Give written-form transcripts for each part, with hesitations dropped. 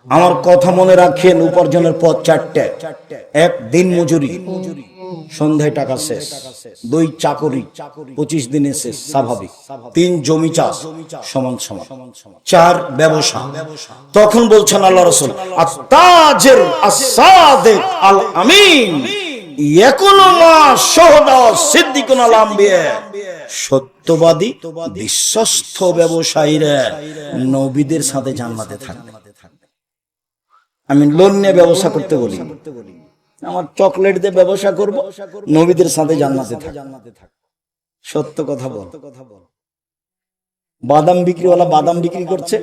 আমার কথা মনে রাখেন, উপার্জনের পথ চারটে। এক, দিন মজুরি, সন্ধ্যায় টাকা শেষ। 2, চাকরি, 25 দিনে শেষ, স্বাভাবিক। 3, জমি চাষ, সমান সমান। 4, ব্যবসা। তখন বলছেন আল্লাহ রাসূল, আত-তাজির আস-সাদিক আল আমিন ইয়াকুনু মা শুহাদা সিদ্দিকুন আল আম্বিয়া। সত্যবাদী বিশ্বস্ত ব্যবসায়ীরা নবীদের সাথে জান্নাতে থাকবে। আমি লোন নিয়ে ব্যবসা করতে বলি, আমার চকলেট দিয়ে ব্যবসা করব, নবীদের সাথে জান্নাতে থাক। সত্য কথা বল। বাদাম বিক্রিওয়ালা বাদাম বিক্রি করছে,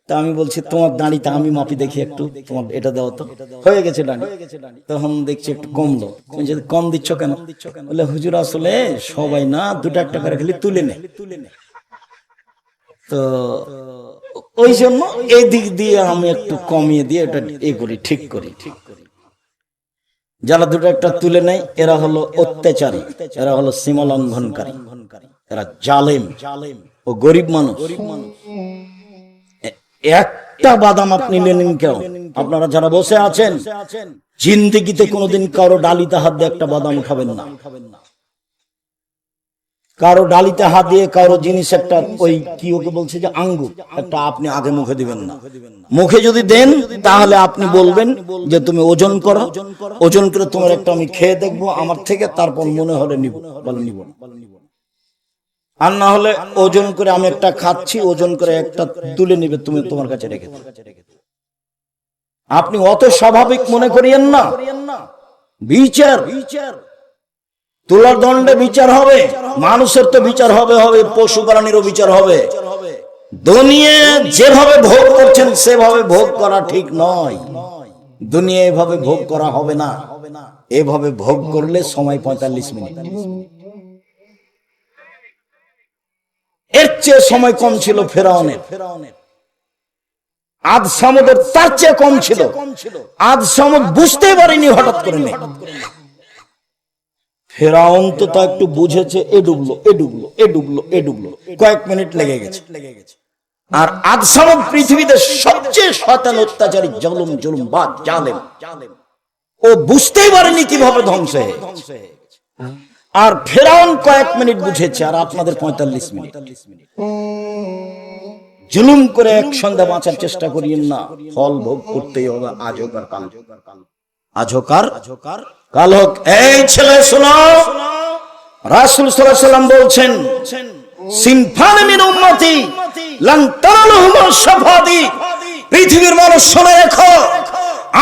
তা আমি বলছি তোমার দাঁড়িটা আমি মাপি দেখি একটু, তোমার এটা দাও তো। হয়ে গেছে দাঁড়ি, তখন দেখছি একটু কমলো। তুমি যদি কম দিচ্ছ কেন? বলে হুজুর আসলে সবাই না 2-1 টাকা খালি তুলে নেয়, তো ওই জন্য এই দিক দিয়ে আমি একটু কমিয়ে দিয়ে এটা করি, ঠিক করি। যারা 2-1 টাকা তুলে নেয় এরা হলো অত্যাচারী, এরা হলো সীমা লঙ্ঘনকারী, এরা জালেম ও গরিব মানুষ। একটা বাদাম আপনি নেন কেন? আপনারা যারা বসে আছেন, জিন্দেগিতে কোনোদিন কারো ডালিতে হাত দিয়ে একটা বাদাম খাবেন না। কারো ডালিতে হাত দিয়ে কারো জিনিস একটা, ওই কি ওকে বলছে যে আঙ্গুর, একটা আপনি আগে মুখে দিবেন না। মুখে যদি দেন তাহলে আপনি বলবেন যে তুমি ওজন করো, ওজন করে তোমার একটা আমি খেয়ে দেখবো আমার থেকে, তারপর মনে হলে নিব, বলে নিব। আর না হলে ওজন করে আমি একটা খাচ্ছি, ওজন করে একটা তুলে নিবে, তুমি তোমার কাছে রেখে দাও। আপনি অত স্বাভাবিক মনে করিয়েন না। বিচার তোলার দণ্ডে বিচার হবে, মানুষের তো বিচার হবে, পশু প্রাণীরও বিচার হবে। দুনিয়া যেভাবে ভোগ করছেন সেভাবে ভোগ করা ঠিক নয়। দুনিয়া এভাবে ভোগ করা হবে না। এভাবে ভোগ করলে সময় 45 মিনিট। এর চেয়ে সময় কম ছিল ফেরাউনের। আদ সামুদের তার চেয়ে কম ছিল। আদ সামুদ বুঝতে পারেনি হঠাৎ করে নেই। ফেরাউন তো তা একটু বুঝেছে, এ ডুবলো, কয়েক মিনিট লেগে গেছে। আর আদ সামুদ পৃথিবীতে সবচেয়ে শয়তান, অত্যাচারী, জুলুমবাজ, জালেম। ও বুঝতেই পারেনি কিভাবে ধ্বংস হয়ে গেছে। আর ফেরাউন কয়েক মিনিট বুঝেছে, আর আপনাদের 45 মিনিট। জুলুম করে এক সন্ধ্যা বাঁচার চেষ্টা করিয়েন না, ফল ভোগ করতেই হবে। আজ হোক আর কাল হোক। এই ছেলে শোনো, রাসূল সাল্লাল্লাহু আলাইহি ওয়াসাল্লাম বলছেন, সিনফান মিন উম্মতি লান তানালুহুম শাফাআতি। পৃথিবীর মানুষ শুনে রেখো,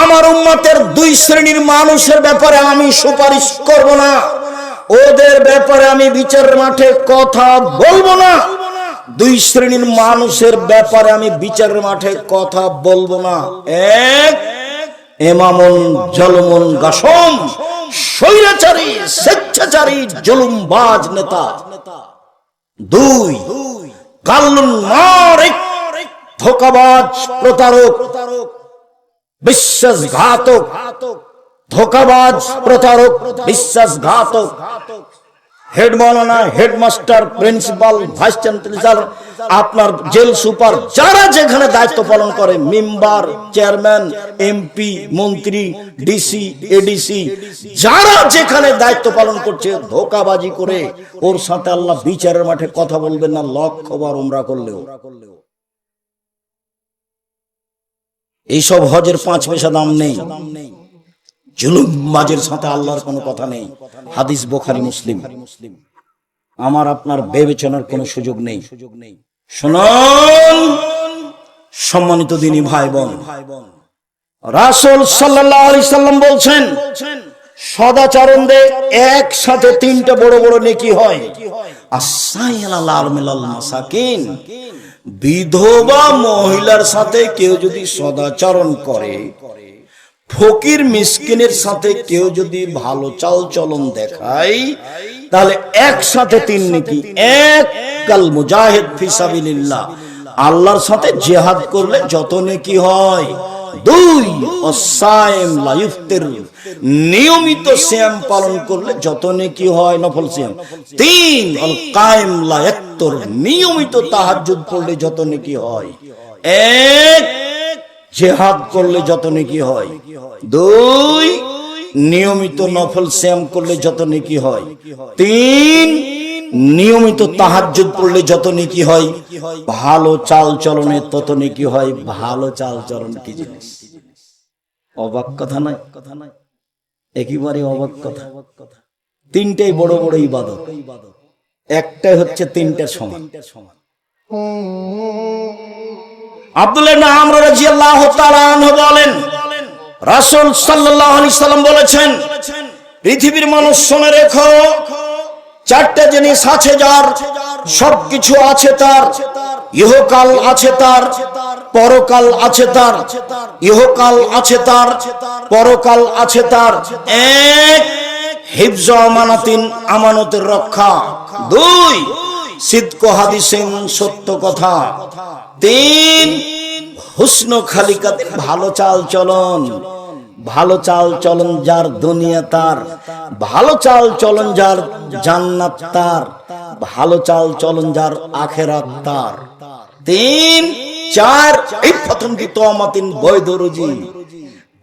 আমার উম্মতের 2 শ্রেণীর মানুষের ব্যাপারে আমি সুপারিশ করব না, ওদের ব্যাপারে আমি বিচারের মাঠে কথা বলবো না। 2 শ্রেণীর মানুষের ব্যাপারে আমি বিচারের মাঠে কথা বলবো না। 1, ইমামুন জালুমুন গাসম, স্বৈরাচারী, স্বেচ্ছাচারী, জুলুমবাজ নেতা। 2, কাল্লুন মারিক, ধোঁকাবাজ, প্রতারক, বিশ্বাসঘাতক, ধোঁকাবাজ, প্রতারক, বিশ্বাসঘাতক। হেড মাওলানা, হেডমাস্টার, প্রিন্সিপাল, ভাইস চ্যান্সেলর, আপনার জেল সুপার, যারা যেখানে দায়িত্ব পালন করে, মেম্বার, চেয়ারম্যান, এমপি, মন্ত্রী, ডিসি, এডিসি, যারা যেখানে দায়িত্ব পালন করছে, ধোঁকাবাজি করে ওর সাথে আল্লাহ বিচারের মাঠে কথা বলবেন না, লক্ষবার উমরা করলেও। এইসব হজের 5 পয়সা দাম নেই। জুলুমবাজের সাথে আল্লাহর কোনো কথা নেই। হাদিস বুখারী, মুসলিম। আমার আপনার বিবেচনার কোনো সুযোগ নেই। শুনুন সম্মানিত দ্বীনি ভাই বোন, রাসূল সাল্লাল্লাহু আলাইহি সাল্লাম বলছেন, সদাচরণদের একসাথে 3টা বড় বড় নেকি হয়। আসাইয়াল আলমিলাল মাসাকিন, বিধবা মহিলার সাথে কেউ যদি সদাচরণ করে, ফকির মিসকিনের সাথে কেউ যদি ভালো চাল চলন দেখায়, তাহলে একসাথে 3 নেকি। 1, কাল মুজাহিদ ফি সাবিলিল্লাহ, আল্লাহর সাথে জিহাদ করলে যত নেকি হয়। 2, ওয়াসাইম লা ইফতির, নিয়মিত সিয়াম পালন করলে যত নেকি হয়, নফল সিয়াম। 3, আল কায়েম লা ইয়াক্তুর, নিয়মিত তাহাজ্জুদ পড়লে যত নেকি হয়। 1, জিহাদ করলে যত নেকি হয়। 2, নিয়মিত নফল সিয়াম করলে যত নেকি হয়। 3, নিয়মিত তাহাজ্জুদ পড়লে যত নেকি হয়। ভালো চাল চলনে তত নেকি হয়। ভালো চাল চলন কি জিনিস? অবাক কথা নয়? একেবারে অবাক কথা। 3টাই বড় বড় ইবাদত, একটাই হচ্ছে 3টার সমান। আব্দুল্লাহ ইবনে আমর রাদিয়াল্লাহু তাআলা আনহু বলেন, রাসূল সাল্লাল্লাহু আলাইহি সাল্লাম বলেছেন, পৃথিবীর মানুষ শুনে রেখো, 4টা জিনিস আছে যার, সবকিছু আছে তার। ইহকাল আছে তার, পরকাল আছে তার। ইহকাল আছে তার, পরকাল আছে তার। 1, হিফজ আমানাতিন, আমানতের রক্ষা। 2, সিদক হাদিসিন, সত্য কথা। 3, হুসন খালিকাত, ভালো চাল চলন। ভালো চাল চলন যার দুনিয়া তার, ভালো চাল চলন যার জান্নাত তার, ভালো চাল চলন যার আখিরাত তার। 3, 4, ইফাতুন বিতামাতিন, বৈধ রুজি।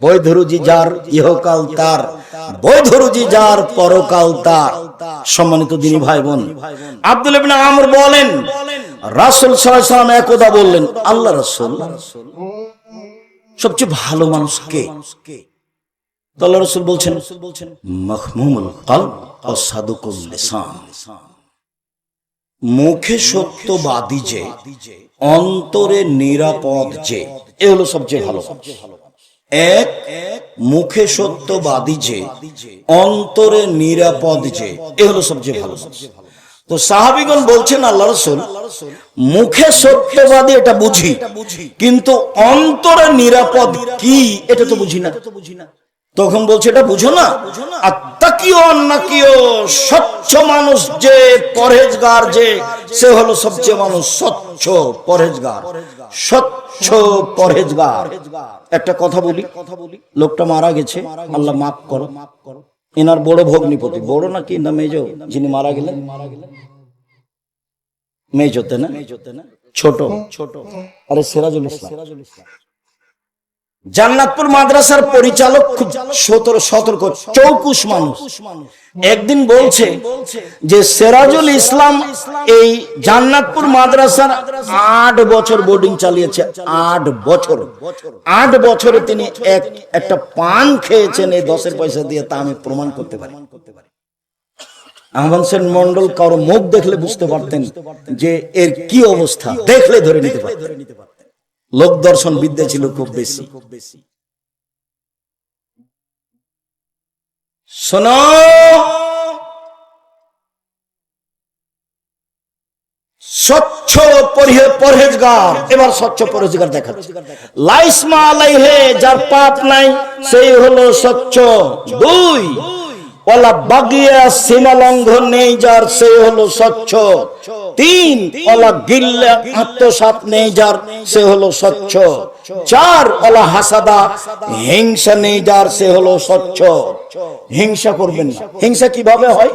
বৈধ রুজি যার, ইহকাল তার। বৈধ রুজি যার, পরকাল তার। সম্মানিত দিনী ভাই বোন, আব্দুল্লাহ ইবনে আমর বলেন, রাসূল সাল্লাল্লাহু আলাইহি ওয়াসাল্লাম একদা বললেন, আল্লাহ রাসূল, সবচেয়ে ভালো মানুষ কে? আল্লাহ রাসূল বলছেন, মাহমুমুল কলব ও সাদুকুল লিসান। মুখে সত্যবাদী যে, অন্তরে নিরাপদ যে, এ হলো সবচেয়ে ভালো মানুষ। 1, মুখে সত্যবাদী যে, অন্তরে নিরাপদ যে, এ হলো সবচেয়ে ভালো মানুষ। তো সাহাবীগণ বলছেন, আল্লাহ রাসূল, মুখে সত্যবাদী এটা বুঝি, কিন্তু অন্তরে নিরাপদ কি এটা তো বুঝি না। তখন বলছে, এটা বুঝো না? আত্তাকিও নাকিও, স্বচ্ছ মানুষ যে, পরহেজগার যে, সে হলো সবচেয়ে মানুষ স্বচ্ছ পরহেজগার। স্বচ্ছ পরহেজগার। একটা কথা বলি, লোকটা মারা গেছে, আল্লাহ মাফ করো, এনার বড় ভগ্নিপতি, বড় নাকি না মেজো, যিনি মারা গেলেন? মেজোতে না, ছোট। আরে সিরাজুল ইসলাম, জান্নাতপুর মাদ্রাসার পরিচালক, খুব সতর্ক চৌকুশ মানুষ। একদিন বলছে যে সিরাজুল ইসলাম এই জান্নাতপুর মাদ্রাসার 8 বছর বোর্ডিং চালিয়েছে। 8 বছর, 8 বছরে তিনি একটা পান খেয়েছেন এই 10-এর পয়সা দিয়ে, তা আমি প্রমাণ করতে পারি। আহমদ হোসেন মন্ডল কারো মুখ দেখলে বুঝতে পারতেন যে এর কি অবস্থা, দেখলে ধরে নিতে পারতেন। লোক দর্শন বিদ্যা ছিল খুব বেশি। শোনো, স্বচ্ছ পরহেজগার। এবার স্বচ্ছ পরহেজগার দেখাচ্ছে। লাইসমা আলাইহে, যার পাপ নাই সেই হলো স্বচ্ছ। 2, ওয়ালা বাগিয়া, সীমা লঙ্ঘন নেই যার, সেই হলো স্বচ্ছ। 3, ওয়ালা গিল্লা, আত্মসাৎ নেই যার, সে হলো স্বচ্ছ। 4, ওয়ালা হাসাদা, হিংসা নেই যার, সে হলো স্বচ্ছ। হিংসা করবেন না। হিংসা কিভাবে হয়?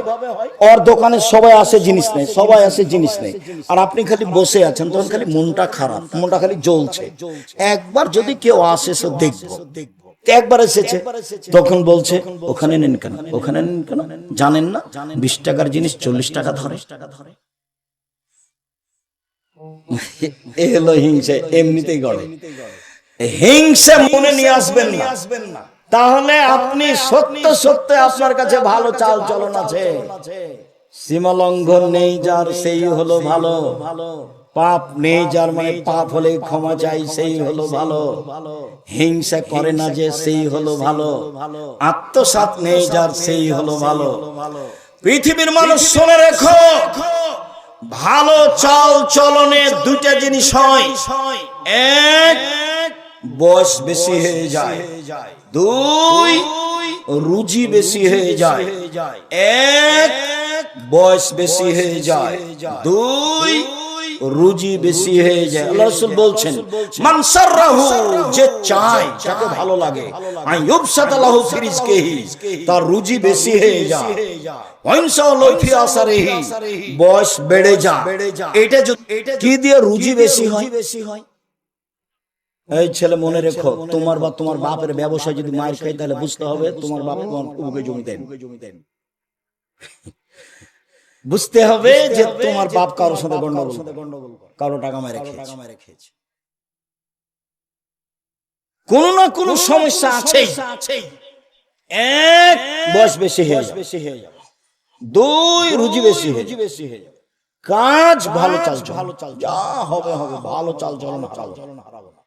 ওর দোকানে সবাই আসে, জিনিস নেই, সবাই আসে, জিনিস নেই, আর আপনি খালি বসে আছেন, তখন খালি মনটা খারাপ, মনটা খালি জ্বলছে। একবার যদি কেউ আসে, সে দেখবো। একবার এসেছে, তখন বলছে, ওখানে নেন কেন, ওখানে নেন কেন? জানেন না 20 টাকার জিনিস 40 টাকা ধরে? এ হলো হিংসা, এমনিতেই গড়ে। হিংসা মনে নিয়ে আসবেন না, তাহলে আপনি সত্য আপনার কাছে ভালো চাল চলন আছে। সীমা লঙ্ঘন নেই যার, সেই হলো ভালো। পাপ নেই যার, মানে পাপ হলে ক্ষমা চাই, সেই হলো ভালো। হিংসা করে না যে, সেই হলো ভালো। আত্মসাৎ নেই যার, সেই হলো ভালো। পৃথিবীর মানুষ শুনে রেখো, ভালো চাল চলনে 2টা জিনিস হয়। 1, বয়স বেশি হয়ে যায়। 2, রুজি বেশি হয়ে যায়। 1, বয়স বেশি হয়ে যায়। 2, রুজি বেশি হয়ে যায়। আল্লাহ রাসূল বলছেন, মান সাররাহু, যে চায়, যাকে ভালো লাগে, আইয়ুবসাতা লাহু ফি রিজকিহি, তার রুজি বেশি হয়ে যায়। ওয়াইনসালাহু ফি আসারিহি, বয়স বেড়ে যায়। এটা কি দিয়ে রুজি বেশি হয়? এই ছেলে মনে রেখো, তোমার বা তোমার বাপের ব্যবসায় যদি মার খাই তাহলে বুঝতে হবে তোমার বাপ তোমার উগে জমি দেন। বুঝতে হবে যে তোমার বাপ কারোর সাথে গন্ডগোল, কারো টাকা মেরে খেয়েছে, কোন না কোন সমস্যা আছে। এক, বয়স বেশি হয়ে যাবে, দুই, রুজি বেশি হয়ে যাবে, কাজ ভালো চাল যা হবে হবে, ভালো চাল চলন হারাবো না,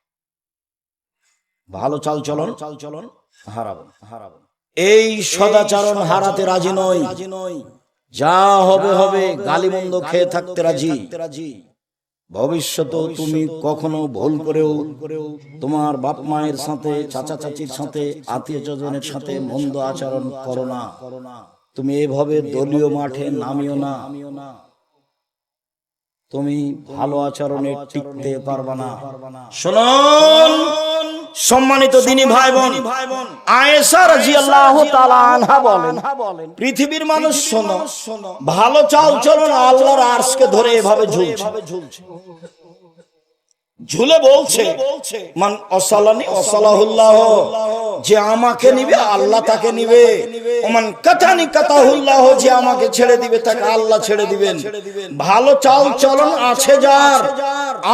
ভালো চাল চলন হারাবো। এই সদাচরণ হারাতে রাজি নই, যা হবে হবে, গালিমন্দ খেয়ে থাকতে রাজি। ভবিষ্যতে তুমি কখনো ভুল করেও তোমার বাপ মায়ের সাথে, চাচা চাচির সাথে, আত্মীয় স্বজনের সাথে মন্দ আচরণ করো না। তুমি এভাবে দলীয় মাঠে নামিও না, তুমি ভালো আচরণে টিকতে পারবা না। শুনুন সম্মানিত দ্বীনি ভাই বোন, আয়েশা রাদিয়াল্লাহু তাআলা আনহা বলেন, পৃথিবীর মানুষ শোনো, ভালো চাল চলন আল্লাহর আরশকে ধরে এভাবে ঝুলছে, ঝুলে বলছে মান অসালানি অসালাহুল্লাহ, যে আমাকে নিবে আল্লাহ তাকে নিবে, ওমান কাতানি কাতাহুল্লাহ, যে আমাকে ছেড়ে দিবে তাকে আল্লাহ ছেড়ে দিবেন। ভালো চাল চলন আছে যার,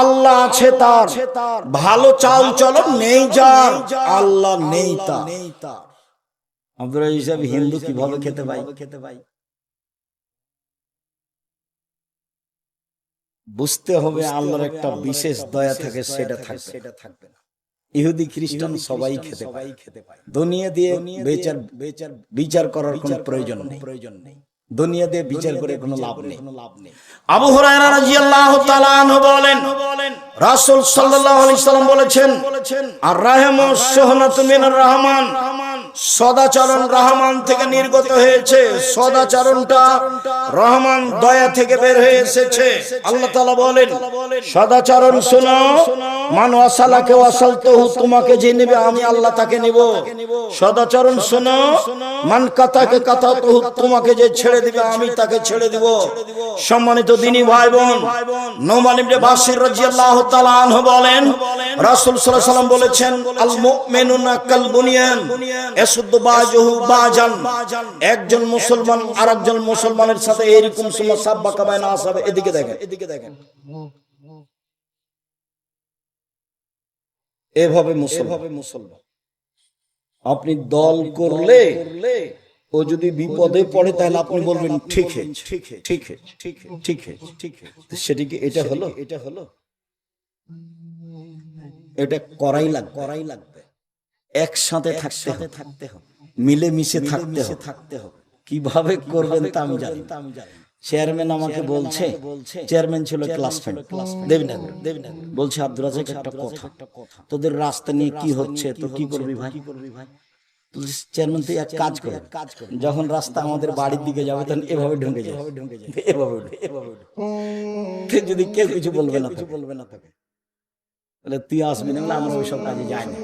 আল্লাহ আছে তার, ভালো চাল চলন নেই যার, আল্লাহ নেই তার। আপনারা হিসাব হিন্দু কিভাবে খেতে পাই? বুঝতে হবে আল্লাহর একটা বিশেষ দয়া থাকে, সেটা থাকবে না। ইহুদি খ্রিস্টান সবাই খেতে পায়। দুনিয়া দিয়ে বিচার করার কোনো প্রয়োজন নেই, দুনিয়া দিয়ে বিচার করে কোনো লাভ নেই। আবু হুরায়রা রাদিয়াল্লাহু তাআলা আনহু বলেন, রাসূল সাল্লাল্লাহু আলাইহি সাল্লাম বলেছেন, আর রাহমু সুহনাতু মিনার রহমান, সদাচরণ রহমান থেকে নির্গত হয়েছে, সদাচরণটা রহমান দয়া থেকে বের হয়ে এসেছে। আল্লাহ তাআলা বলেন, সদাচরণ শোনো, মান ওয়াসালাকে ওয়াসালতুহু, তোমাকে যে নেবে আমি আল্লাহ তাকে নেব। সদাচরণ শোনো, মান কাতাকে কাতাতুহু, তোমাকে যে ছেড়ে দিবে আমি তাকে ছেড়ে দিব। সম্মানিত দ্বীনি ভাই বোন, নোমান ইবনে বাশির রাদিয়াল্লাহু তাআলা আনহু বলেন, রাসূল সাল্লাল্লাহু আলাইহি সাল্লাম বলেছেন, আল মুমিনুনা কাল বুনিয়ান ইয়াসুদ্দু বাযুহু বাযান, একজন মুসলমান আরেকজন মুসলমানের সাথে এরকম সুম্মা সাব্বাকা বাইনা আসহাবে, এদিকে দেখেন, এভাবে মুসলমান আপনি দল করলে ও যদি বিপদে পড়ে তাহলে আপনি বলবেন ঠিক সেটি কি এটা হলো? এটা করাই লাগবে। একসাথে থাকতে হবে, মিলেমিশে থাকতে হবে। কিভাবে করবেন তা আমি জানি। চেয়ারম্যান আমাকে বলছে, চেয়ারম্যান ছিল ক্লাসমেট দেবনগর, বলছে আব্দুর রাজ্জাক একটা কথা, তোদের রাস্তা নিয়ে কি হচ্ছে, তো কি করবি ভাই? চেয়ারম্যান তুই এক কাজ করে, যখন রাস্তা আমাদের বাড়ির দিকে যাবে তখন এভাবে ঢুকে যায়, এভাবে যদি কেউ কিছু বলবে না তোকে, তাহলে তুই আসবি না, আমরা ওইসব কাজে যাই না।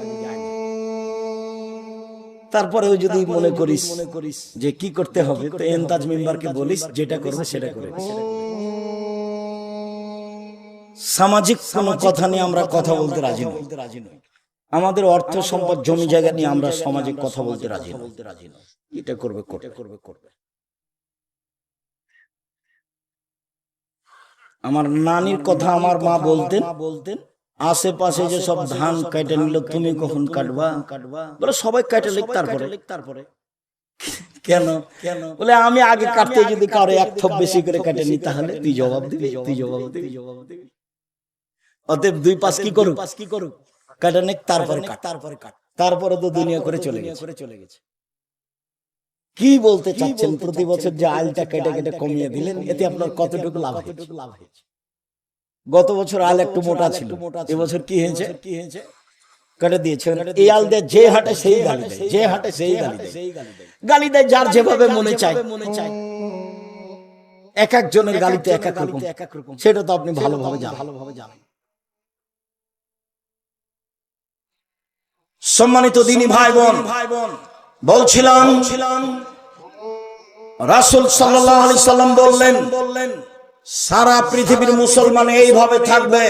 তারপরেও যদি মনে করিস যে কি করতে হবে, তো এন্তাজ মেম্বারকে বলিস যেটা করবে সেটা করে। সামাজিক কোনো কথা নিয়ে আমরা কথা বলতে রাজি নই। আমাদের অর্থ সম্পদ জমি জায়গা নিয়ে আমরা সামাজিক কথা বলতে রাজি নই। এটা করবে। আমার নানির কথা আমার মা বলতেন, আশেপাশে যে সব ধান কেটে নিল তুমি কখন কাটবা? বলে সবাই কেটে লিখ তারপরে। কেন বলে আমি আগে কাটতে যদি কারো এক থপ বেশি করে কেটে নি তাহলে তুই জবাব দিবি। অতএব দুই পাশ কি করুক, কেটে নিক তারপরে তো দুনিয়া করে চলে গেছে। কি বলতে চাচ্ছেন? প্রতি বছর যে আলটা কেটে কমিয়ে দিলেন, এতে আপনার কতটুকু লাভ হয়েছে? গত বছর আল একটু মোটা ছিল, এবছর কি হয়েছে? কেটে দিয়েছে। এই আল দিয়ে যে হাটে সেই গালি দেয়, গালি দেয় যার যেভাবে মনে চায়। এক একজনের গালিতে এক এক রকম, সেটা তো আপনি ভালোভাবে জানেন। সম্মানিত দ্বীনি ভাই বোন, বলছিলাম রাসূল সাল্লাল্লাহু আলাইহি সাল্লাম বললেন, সারা পৃথিবীর মুসলমান এইভাবে থাকবে,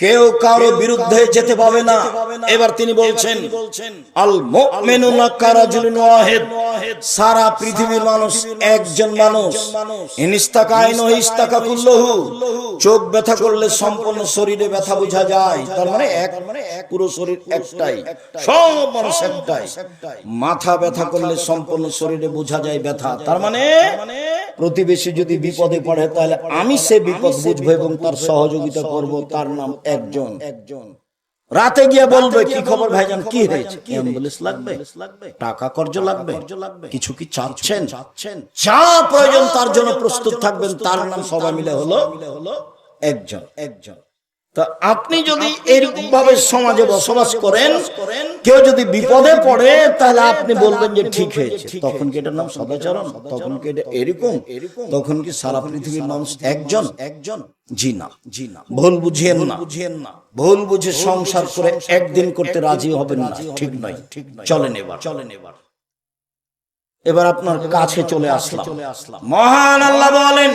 কেউ কারো বিরুদ্ধে যেতে পাবে না। এবার তিনি বলছেন আল মুমিনুনা কারাজুলুন ওয়াহিদ, সারা পৃথিবীর মানুষ একজন মানুষ। ইনস্তাকা আইনু ইস্তাকা কুল্লুহু, চোখ ব্যথা করলে সম্পূর্ণ শরীরে ব্যথা বোঝা যায়। তার মানে পুরো শরীর একটাই, সব মানুষ একটাই। মাথা ব্যথা করলে সম্পূর্ণ শরীরে বোঝা যায় ব্যথা। তার মানে প্রতিবেশী যদি বিপদে পড়ে তাহলে আমি সে বিপদ বুঝবো এবং তার সহযোগিতা করব। তার নাম একজন। রাতে গিয়ে বলবে কি খবর ভাইজান, কি হয়েছে? অ্যাম্বুলেন্স লাগবে, টাকা কর্জ লাগবে, কিছু কি চাচ্ছেন? যা প্রয়োজন তার জন্য প্রস্তুত থাকবেন। তার নাম সবাই মিলে হলো একজন। তা আপনি যদি এরকম ভাবে সমাজে বসবাস করেন, কেউ যদি বিপদে পড়ে তাহলে আপনি বলবেন যে ঠিক হয়েছে, তখন কি এটার নাম সদাচরণ? তখন কি এটা এরকম? তখন কি সারা পৃথিবীর মানুষ একজন? জি না। ভুল বুঝিয়েন না। ভুল বুঝে সংসার করে একদিন করতে রাজি হবেন না, ঠিক নয়। চলেন এবার আপনার কাছে চলে আসলাম। মহান আল্লাহ বলেন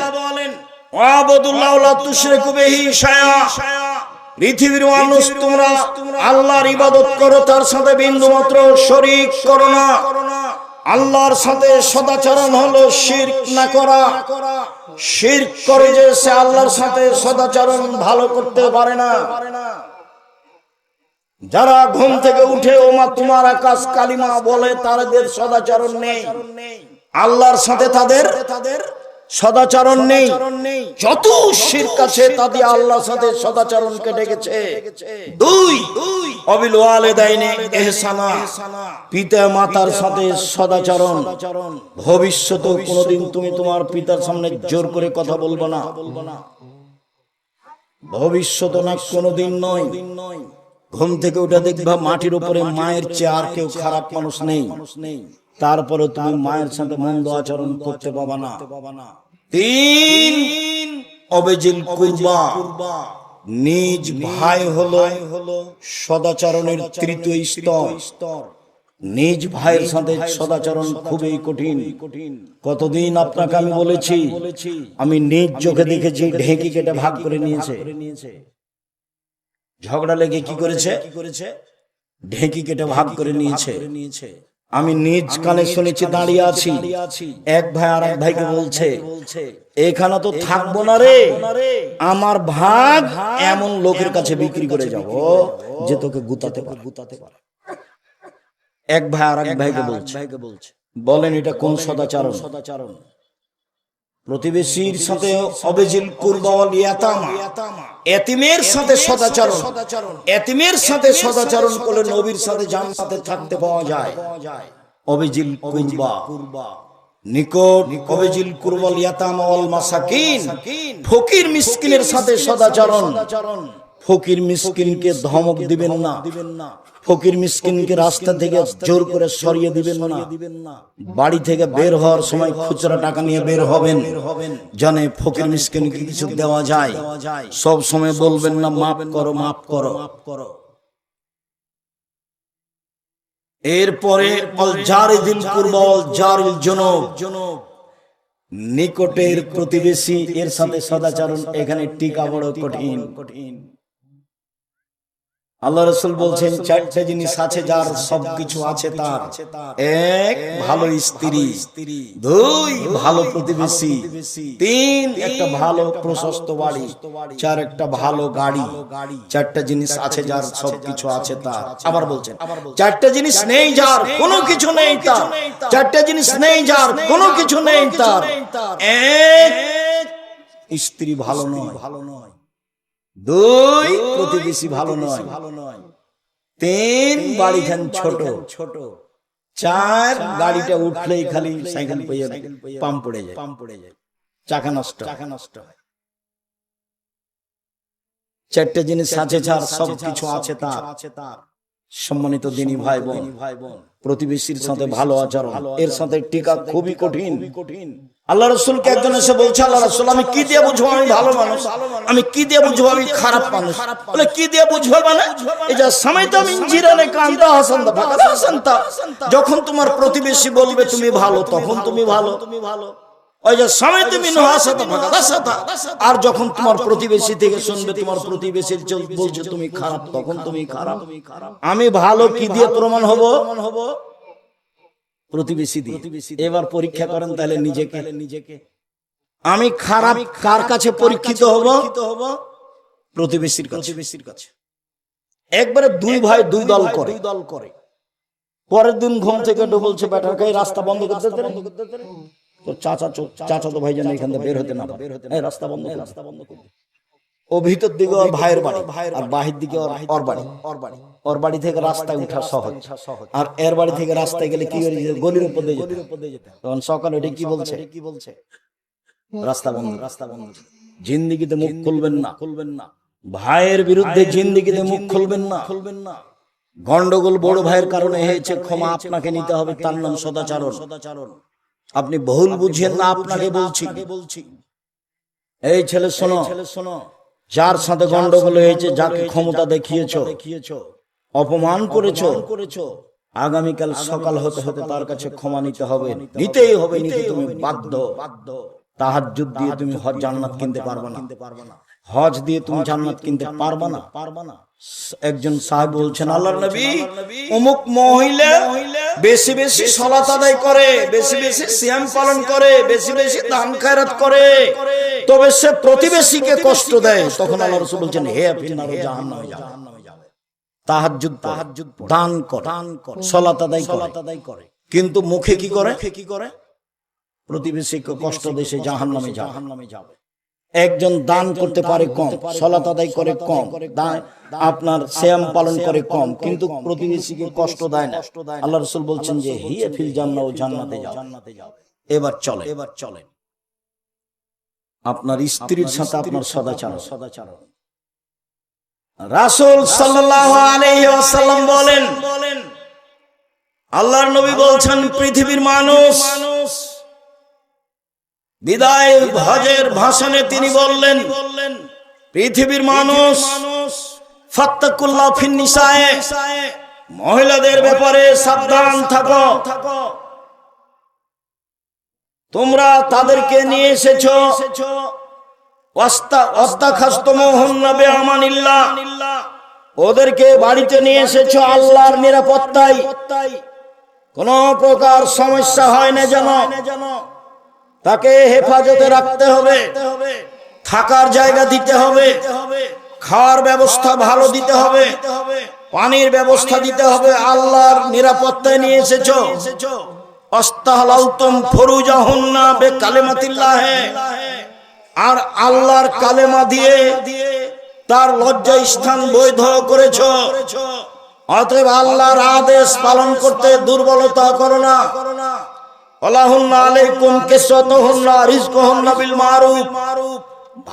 ওয়াবুদুল্লাহ লা তুশরিকু বিহি শাইআ, পৃথিবীর মানুষ তোমরা আল্লাহর ইবাদত করো, তার সাথে বিন্দুমাত্র শরীক করো না। আল্লাহর সাথে সদাচরণ হলো শিরক না করা। শিরক করে যে সে আল্লাহর সাথে সদাচরণ ভালো করতে পারে না। যারা ঘুম থেকে উঠে ওমা তোমার আকাশ কালিমা বলে তাদের সদাচরণ নেই, আল্লাহর সাথে তাদের সদাচরণ নেই। যত শিরক আছে তাদের আল্লাহর সাথে সদাচরণ কেটে গেছে। দুই, অবিল ওয়ালিদাইনি ইহসানা, পিতা মাতার সাথে সদাচরণ। ভবিষ্যতে কোনোদিন তুমি তোমার পিতার সামনে জোর করে কথা বলবে না, ভবিষ্যতে না, কোনোদিন নয়। ঘুম থেকে উঠে দেখবা মাটির উপরে মায়ের চেয়ে আর কেউ খারাপ মানুষ নেই, তারপরে তুমি মায়ের সাথে মন্দ আচরণ করতে পাবা না। তিন, অবেজিল কুরবা, নিজ ভাই হলো সদাচরণের তৃতীয় স্তর। নিজ ভাইয়ের সাথে সদাচরণ খুবই কঠিন। কতদিন আপনাকে আমি বলেছি, আমি নিজ চোখে দেখেছি ঢেঁকি কেটে ভাগ করে নিয়েছে। ঝগড়া লেগে কি করেছে? ঢেঁকি কেটে ভাগ করে নিয়েছে। আমি নিজ কানে শুনেছি, দাঁড়িয়ে আছি, এক ভাই আর এক ভাইকে বলছে এখানে তো থাকবো না রে, আমার ভাগ এমন লোকের কাছে বিক্রি করে যাব যে তোকে গুতাতে পারে। এক ভাই আর এক ভাইকে বলছে, বলেন এটা কোন সদাচরণ? প্রতিবেশীর সাথে অবেজিল কুরবা ওয়াল ইয়াতামা, এতিমের সাথে সদাচরণ। এতিমের সাথে সদাচরণ করলে নবীর সাথে জান্নাতে থাকতে পাওয়া যায়। অবেজিল কুরবা, নিকট, অবেজিল কুরবা ওয়াল ইয়াতামা ওয়াল মাসাকিন, ফকির মিসকিনের সাথে সদাচরণ। ফকির মিসকিনকে ধমক দিবেন না, ফকির মিসকিনকে রাস্তা থেকে জোর করে সরিয়ে দিবেন না। বাড়ি থেকে বের হওয়ার সময় খুচরা টাকা নিয়ে বের হবেন, জানে ফকির মিসকিনকে কিছু দেওয়া যায়। সব সময় বলবেন না মাফ করো, মাফ করো। এরপরে অল জারিদিল কুরবা ওয়াল জারিল জুনুব, নিকটের প্রতিবেশী এর সাথে সদাচরণ। এখানে টিকা বড় কঠিন। আল্লাহ রাসূল বলছেন চারটি জিনিস আছে যার সবকিছু আছে তার। এক, ভালো স্ত্রী। দুই, ভালো প্রতিবেশী। তিন, একটা ভালো প্রশস্ত বাড়ি। চার, একটা ভালো গাড়ি। চারটা জিনিস আছে যার সবকিছু আছে তার। আবার বলছেন চারটা জিনিস নেই যার কোনো কিছু নেই তার। চারটা জিনিস নেই যার কোনো কিছু নেই তার। এক, স্ত্রী ভালো নয়। দুই, প্রতিবেশী ভালো নয়। তিন, বাড়িখান ছোট। চার, গাড়িটা উঠলেই খালি সাইকেল পেয়ে পাম্প পড়ে যায়, চাকা নষ্ট হয়। চারটে জিনিস আছে যার সবকিছু আছে তার। সম্মানিত দিনী ভাই বোন, প্রতিবেশীর সাথে ভালো আচরণ, এর সাথে টিকা খুবই কঠিন। আল্লাহ রাসূলকে একজন এসে বলছে, আল্লাহ রাসূল আমি কি দিয়ে বুঝবো আমি ভালো মানুষ, আমি কি দিয়ে বুঝবো আমি খারাপ মানুষ? বলে কি দিয়ে বুঝবো মানে এই যে সামাইতা মিন জিরানে কান্তা হাসানতা ফাকাদা হাসানতা, যখন তোমার প্রতিবেশী বলবে তুমি ভালো তখন তুমি ভালো, ওই যে সামিতি মিনহু আসাতা ফাকাদ আসাতা, আর যখন তোমার প্রতিবেশী থেকে শুনবে তোমার প্রতিবেশী বলছে তুমি খারাপ, তখন তুমি খারাপ। আমি ভালো কি দিয়ে প্রমাণ হব? প্রতিবেশী দিয়ে। এবার পরীক্ষা করেন তাহলে নিজেকে। আমি খারাপ কার কাছে পরীক্ষিত হব? প্রতিবেশীর কাছে। একবারে দুই ভাই দুই দল করে। পরের দিন ঘুম থেকে বলছে বেটার কাছে রাস্তা বন্ধ করতে দে। তো চাচা তো ভাইজান এখান থেকে বের হতে না, রাস্তা বন্ধ করতে। ও ভিতর দিকে ওর ভাইয়ের বাড়ি, আর বাহির দিকে ওর বাড়ি থেকে রাস্তায় উঠা সহজ, আর এর বাড়ি থেকে রাস্তায় গেলে কি গলির উপর দিয়ে যেতে। তখন সকালে ওটা কি বলছে? রাস্তা বন্ধ। জিন্দিগিতে মুখ খুলবেন না। ভাইয়ের বিরুদ্ধে জিন্দিগিতে মুখ খুলবেন না। গন্ডগোল বড় ভাইয়ের কারণে হয়েছে, ক্ষমা আপনাকে নিতে হবে, তার নাম সদাচরণ। আপনি ভুল বুঝেন না, আপনাকে বলছি। এই ছেলে শোনো, যার সাথে গন্ডগোল হয়েছে, যাকে ক্ষমতা দেখিয়েছো, অপমান করেছো, আগামীকাল সকাল হতে হতে তার কাছে ক্ষমা নিতে হবে, নিতেই হবে। তুমি বাধ্য। তাহাজ্জুদ দিয়ে তুমি জান্নাত কিনতে পারবে না, হজ দিয়ে তুমি জান্নাত কিনতে পারবে না। একজন সাহেব বলছেন, আল্লাহর নবী, অমুক মহিলা বেশি বেশি সালাত আদায় করে, বেশি বেশি সিয়াম পালন করে, বেশি বেশি দান খয়রাত করে, তবে সে প্রতিবেশীকে কষ্ট দেয়। তখন আল্লাহ রাসূল বলছেন, হে ফিন্নার জাহান্নামে যাবে। তাহাজ্জুদ দান করে, সালাত আদায় করে, কিন্তু মুখে কি করে? প্রতিবেশীকে কষ্ট দেয়, সে জাহান্নামে যাবে। একজন দান করতে পারে কম, সালাত আদায় করে কম, আপনার সিয়াম পালন করে কম, কিন্তু প্রতিবেশীকে কষ্ট দেয় না। আল্লাহ রাসূল বলছেন যে হিয়া ফিল জান্নাহ, ও জান্নাতে যাবে। এবার চলেন আপনার স্ত্রীর সাথে আপনার সদাচরণ। রাসূল সাল্লাল্লাহু আলাইহি ওয়াসাল্লাম বলেন, আল্লাহর নবী বলছেন, পৃথিবীর মানুষ বিদায় হজের ভাষণে তিনি বললেন, পৃথিবীর মানুষ ফাত্তাকুল্লাহ ফিন নিসায়ে, মহিলাদের ব্যাপারে সাবধান থাকো। তোমরা তাদেরকে নিয়ে এসেছো, ওয়াস্তাখাসতুমুহুন্না বিআমানিল্লাহ, ওদেরকে বাড়িতে নিয়ে এসেছো আল্লাহর নিরাপত্তায়, কোন প্রকার সমস্যা হয় না যেন। তাকে হেফাজতে রাখতে হবে, থাকার জায়গা দিতে হবে, খাওয়ার ব্যবস্থা ভালো দিতে হবে, পানির ব্যবস্থা দিতে হবে। আল্লাহর নিরাপত্তায় নিয়ে এসেছো। আস্তাহলালতুম ফুরুজাহুন্না বিকালিমাতিল্লাহ, আর আল্লাহর কালেমা দিয়ে তার লজ্জা স্থান বৈধ করেছো। অতএব আল্লাহর আদেশ পালন করতে দুর্বলতা করো না। ওয়ালাহুন্না আলাইকুম কিসওয়াতুহুন্না রিজকুহুন্না বিল মারুফ,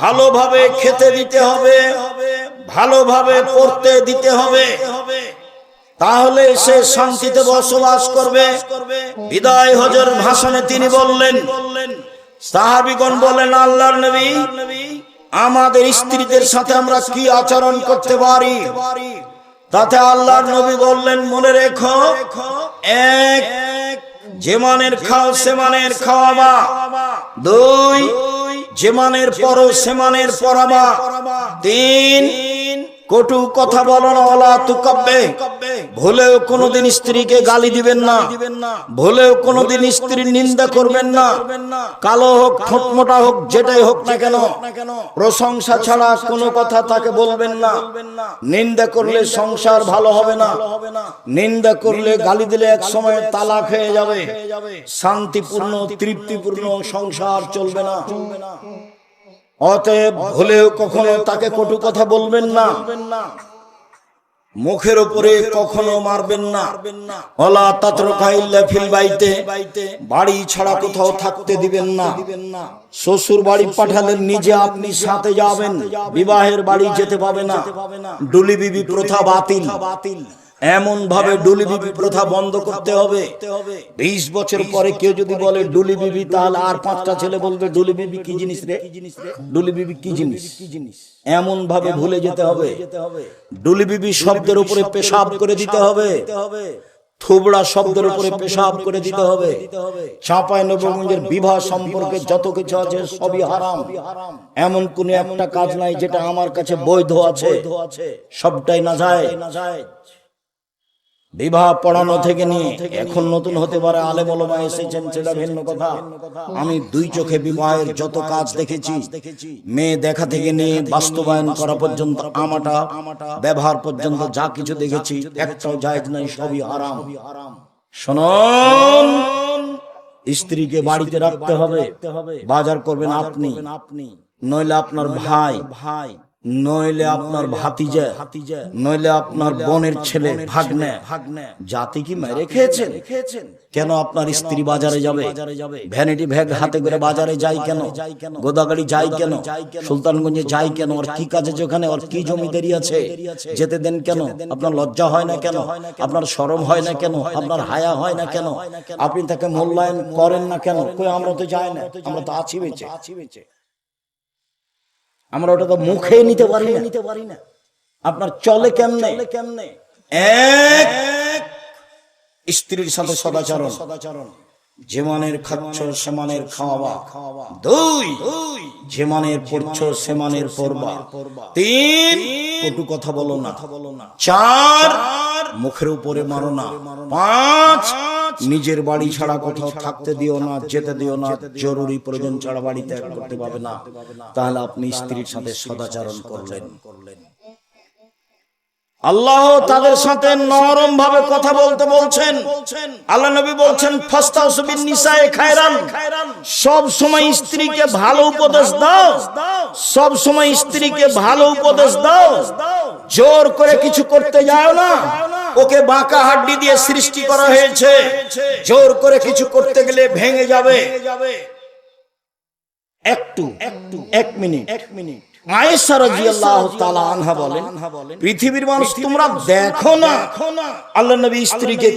ভালোভাবে খেতে দিতে হবে, ভালোভাবে পড়তে দিতে হবে, তাহলে সে শান্তিতে বসবাস করবে। বিদায় হজের ভাষণে তিনি বললেন, সাহাবীগণ বলেন, আল্লাহর নবী, আমাদের স্ত্রীদের সাথে আমরা কি আচরণ করতে পারি? তাতে আল্লাহর নবী বললেন, মনে রেখো, এক, যে মানের খাও সে মানের খাওয়াবা, দুই, যে মানের পরো সে মানের পরাবা, তিন, কটু কথা বলো না, ওয়ালা তুকাব্বে, ভুলেও কোনোদিন স্ত্রীকে গালি দিবেন না, ভুলেও কোনোদিন স্ত্রীর নিন্দা করবেন না। কালো হোক ঠোঁটমোটা হোক, যেটাই হোক না কেন, প্রশংসা ছাড়া কোনো কথা তাকে বলবেন না। নিন্দা করলে সংসার ভালো হবে না, নিন্দা করলে গালি দিলে এক সময় তালাক হয়ে যাবে, শান্তিপূর্ণ তৃপ্তিপূর্ণ সংসার চলবে না। অতএব ভুলেও কখনো তাকে কটু কথা বলবেন না, মুখের উপরে কখনো মারবেন না। ওয়ালা তাতরুকা ইল্লা ফিল বাইতে, বাড়ি ছাড়া কোথাও থাকতে দিবেন না। শ্বশুর বাড়ি পাঠালে নিজে আপনি সাথে যাবেন, বিবাহের বাড়ি যেতে পাবে না। ডুলি বিবি প্রথা বাতিল, এমন ভাবে ডুলি বিবি প্রথা বন্ধ করতে হবে। 20 বছর পরে কেউ যদি বলে ডুলি বিবি, তাহলে আর 5টা ছেলে বলবে ডুলি বিবি কি জিনিস রে, ডুলি বিবি কি জিনিস, এমন ভাবে ভুলে যেতে হবে। ডুলি বিবি শব্দের উপরে পেশাব করে দিতে হবে, থুবড়া শব্দের উপরে পেশাব করে দিতে হবে। চাঁপাইনবাবগঞ্জের বিবাহ সম্পর্কে যত কিছু আছে সবই হারাম। এমন কোন একটা কাজ নাই যেটা আমার কাছে বৈধ আছে, সবটাই নাজায়েজ। বিবাহ পড়ানো থেকে নিয়ে এখন নতুন হতে পারে আলেম ওলামা এসেছেন, সেটা ভিন্ন কথা। আমি দুই চোখে বিবাহের যত কাজ দেখেছি, মেয়ে দেখা থেকে নিয়ে বাস্তবায়ন করা পর্যন্ত, আমাটা ব্যবহার পর্যন্ত যা কিছু দেখেছি, একটাও জায়েজ নাই, সবই হারাম। শুনুন, স্ত্রীকে বাড়িতে রাখতে হবে, বাজার করবেন আপনি, নইলে আপনার ভাই, নইলে আপনার ভাতিজা, নইলে আপনার বোনের ছেলে, ভাগ্নে। জাতি কি মেরে খেয়েছেন? কেন আপনার স্ত্রী বাজারে যাবে? ভ্যানিটি ব্যাগ হাতে করে বাজারে যায় কেন? গোদাগাড়ি যায় কেন? সুলতানগঞ্জে যায় কেন? আর কি কাজে যেখানে? আর কি জমিদারি আছে? যেতে দেন কেন? আপনার লজ্জা হয় না কেন? আপনার শরম হয় না কেন? আপনার হায়া হয় না কেন? আপনি তাকে মূল্যায়ন করেন না কেন? কই আমরা তো যাই না, আমরা তো আছি বেঁচে। আমরা ওটা তো মুখে নিতে পারি না। আপনার চলে কেমনে? এক, স্ত্রীর সাথে সদাচরণ, যেমানের খাচ্ছ সেমানের খাওয়াবা। দুই, যেমানের পড়ছো সেমানের পড়বা। তিন, কটু কথা বলো না। চার, মুখের উপরে মারো না। পাঁচ, নিজের বাড়ি ছাড়া কোথাও থাকতে দিও না, যেতে দিও না, জরুরি প্রয়োজন ছাড়া বাড়ি ত্যাগ করতে পারবে না। তাহলে আপনি স্ত্রীর সাথে সদাচরণ করলেন। আল্লাহ তাদের সাথে নরম ভাবে কথা বলতে বলছেন। আল্লাহ নবী বলছেন, ফাস্তাউসু বিন নিসায়ে খায়রান, সব সময় স্ত্রীকে ভালো উপদেশ দাও, সব সময় স্ত্রীকে ভালো উপদেশ দাও। জোর করে কিছু করতে যাও না। ওকে বাঁকা হাড্ডি দিয়ে সৃষ্টি করা হয়েছে, জোর করে কিছু করতে গেলে ভেঙে যাবে। এক মিনিট। আয়েশা রাদিয়াল্লাহু তাআলা আনহা বলেন, পৃথিবীর মানুষ তোমরা দেখো না আল্লাহর নবী স্ত্রীকে